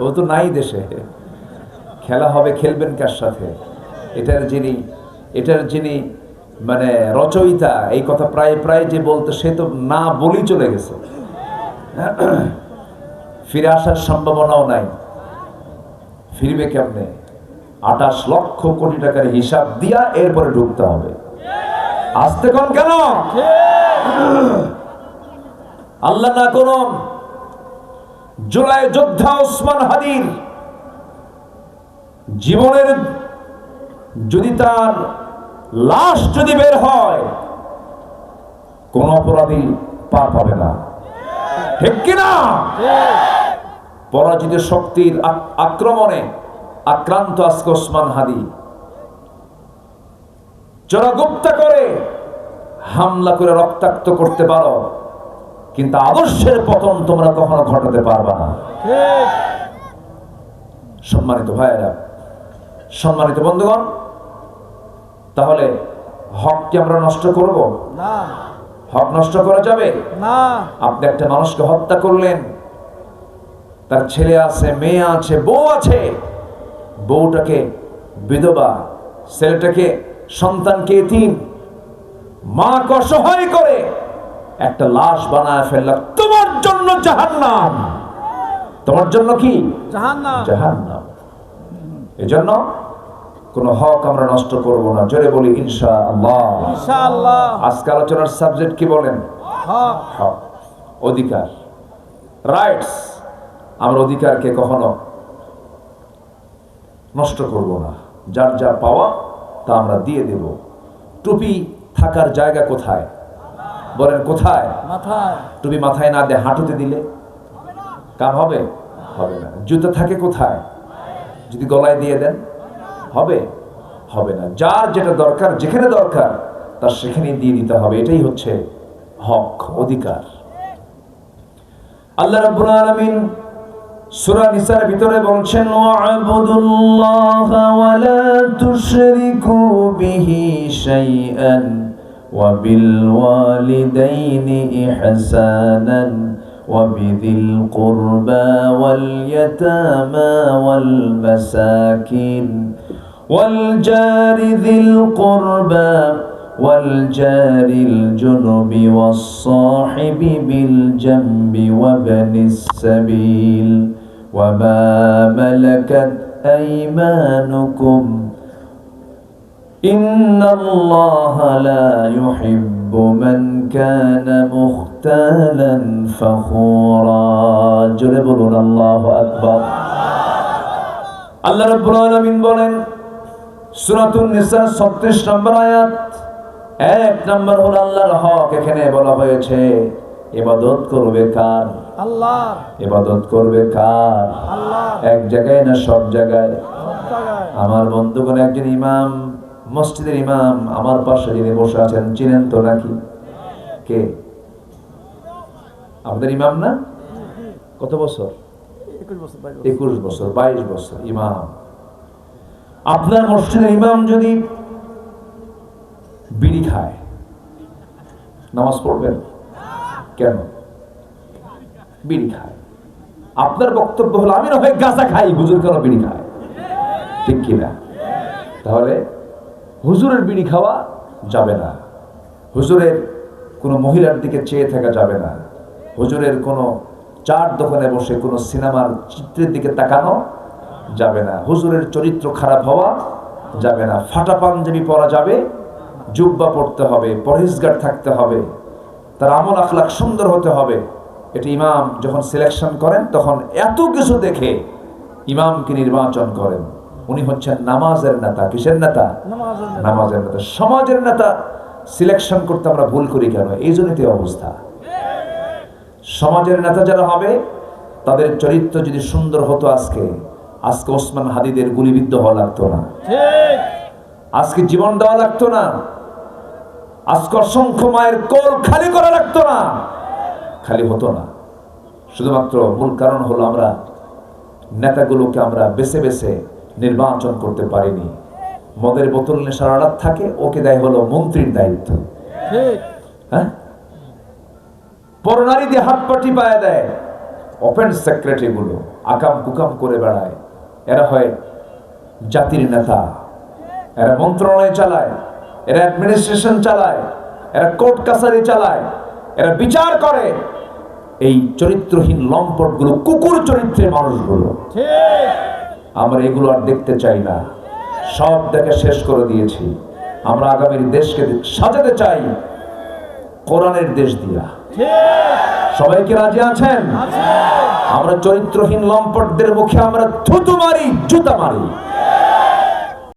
ও তো নাই দেশে। খেলা হবে, খেলবেন কার সাথে? এটার যিনি মানে রচয়িতা, এই কথা প্রায় প্রায় যে বলতো, সে তো না বলি চলে গেছে। ফিরে আসার সম্ভাবনাও নাই। ফিরবে কেমনে? 28 লক্ষ কোটি টাকার হিসাব দিয়া এরপরে ঢুকতে হবে। আসতে কোন কেন? আল্লাহ না করুন জুলাই যোদ্ধা ওসমান হাদির জীবনের যদি তার লাশ যদি বের হয়, কোন অপরাধী পার পাবে না, ঠিক কিনা? পরাজিত শক্তির আক্রমণে আক্রান্ত আজকে ওসমান হাদি। চোরাগুপ্তা করে হামলা করে রক্তাক্ত করতে পারো, কিন্তু আদর্শের পতন তোমরা কখনো ঘটাতে পারবা না। সম্মানিত ভাইয়েরা, সম্মানিত বন্ধুগণ, তাহলে হক কি আমরা নষ্ট করব না? হক নষ্ট করা যাবে না। আপনি একটা মানুষকে হত্যা করলেন, তার ছেলে আছে, মেয়ে আছে, বউ আছে, বউটাকে বিধবা, ছেলেটাকে সন্তানকে এতিম, মা অসহায় করে একটা লাশ বানায় ফেললাম, তোমার জন্য জাহান্নাম। তোমার জন্য কি? জাহান্নাম। জাহান্নাম। এজন্য কোন হক আমরা নষ্ট করব না। জোরে বলি ইনশাআল্লাহ। ইনশাআল্লাহ। আজকে আলোচনার সাবজেক্ট কি বলেন? হক। হক, অধিকার, রাইটস। আমরা অধিকারকে কখনো নষ্ট করব না। যার যা পাওয়া তা আমরা দিয়ে দেব। টুপি থাকার জায়গা কোথায়? বলেন কোথায়? মাথায়। টুপি মাথায় না দিয়ে হাঁটুতে দিলে কাম হবে? হবে না। জুতো থাকে কোথায়? যদি গলায় দিয়ে দেন হবে? হবে না। যার যেটা দরকার, যেখানে দরকার তার সেখানেই দিয়ে দিতে হবে। এটাই হচ্ছে হক, অধিকার। আল্লাহ রাব্বুল আলামিন সূরা নিসার ভিতরে বলছেন, ওয়া'বুদুল্লাহা ওয়া লা তুশরিকু বিহি শাইআন ওয়া বিল ওয়ালিদাইনি ইহসানান ওয়া বিযিল কুরবা ওয়াল ইয়াতামা ওয়াল মাসাকিন ওয়াল জারি যিল কুরবা ওয়াল জারিল জুনুবি ওয়াস সাহিবি বিল জামবি ওয়া বানিস সাবিল ওয়া মা মালাকাত আইমানুকুম ইন্নাল্লাহা লা ইউহিব্বু মান কানা মুখতালান ফাখুরা। জোরে বলুন আল্লাহু আকবার। আল্লাহ রাব্বুল আলামিন বলেন সূরাতুন নিসা 36 নম্বর আয়াত, 1 নম্বর হলো আল্লাহর হক। এখানে বলা হয়েছে ইবাদত করবে কার? আল্লাহ। ইবাদত করবে কার? আল্লাহ। এক জায়গায় না সব জায়গায়? সব জায়গায়। আমার বন্ধুগণ, একজন ইমাম, মসজিদের ইমাম আমার পাশে যিনি বসে আছেন, চিনেন তো নাকি? কে? আমাদের ইমাম না? কত বছর? 21 বছর 22 বছর ইমাম। আপনার মসজিদের ইমাম যদি বিড়ি খায়, নামাজ পড়বেন কেন? বিড়ি খায়। আপনার বক্তব্য হলো আমি না হয় গাঁজা খাই, হুজুর কেন বিড়ি খায়? ঠিক কিনা? তাহলে হুজুরের বিড়ি খাওয়া যাবে না, হুজুরের কোনো মহিলার দিকে চেয়ে থাকা যাবে না, হুজুরের কোনো চার দোকানে বসে কোনো সিনেমার চিত্রের দিকে তাকানো যাবে না, হুজুরের চরিত্র খারাপ হওয়া যাবে না, ফাটা পাঞ্জাবি পরা যাবে, জুব্বা পড়তে হবে, পরহেজগার থাকতে হবে, তার আমল আখলাক সুন্দর হতে হবে। এটা ইমাম যখন সিলেকশন করেন তখন এত কিছু দেখে ইমামকে নির্বাচন করেন। উনি হচ্ছেন নামাজের নেতা। কিসের নেতা? নামাজের নেতা। সমাজের নেতা সিলেকশন করতে আমরা ভুল করি কেন? এই জন্যই অবস্থা। সমাজের নেতা যারা হবে তাদের চরিত্র যদি সুন্দর হতো, আজকে ওসমান হাদিদের গুলিবিদ্ধ হওয়া লাগতো না, আজকে জীবন দেওয়া লাগতো না, আজকে অসংখ্য মায়ের কোল খালি করা লাগতো না, খালি হতো না। শুধুমাত্র মূল কারণ হলো আমরা নেতাগুলোকে আমরা বেছে বেছে নির্বাচন করতে পারিনি। মদের বোতল নেশার আড়াত থাকে, ওকে দেয় হলো মন্ত্রীর দায়িত্ব। হ্যাঁ, পরনারী দিয়ে হাত পাটি পায়ে দেয়, ওপেন সেক্রেটারি গুলো আকাম কুকাম করে বেড়ায়, এরা হয় জাতির নেতা, এরা মন্ত্রণালয় চালায়, এরা অ্যাডমিনিস্ট্রেশন চালায়, এরা কোর্ট কাছারি চালায়, এরা বিচার করে। এই চরিত্রহীন লম্পট গুলো, কুকুর চরিত্রের মানুষগুলো, আমরা এগুলো আর দেখতে চাই না। সব দেখে শেষ করে দিয়েছি। আমরা আগামীর দেশকে সাজাতে চাই কোরআনের দেশ দিয়া। সবাই কি রাজি আছেন? আমরা চরিত্রহীন লম্পটদের মুখে আমরা থুতু মারি, জুতা মারি।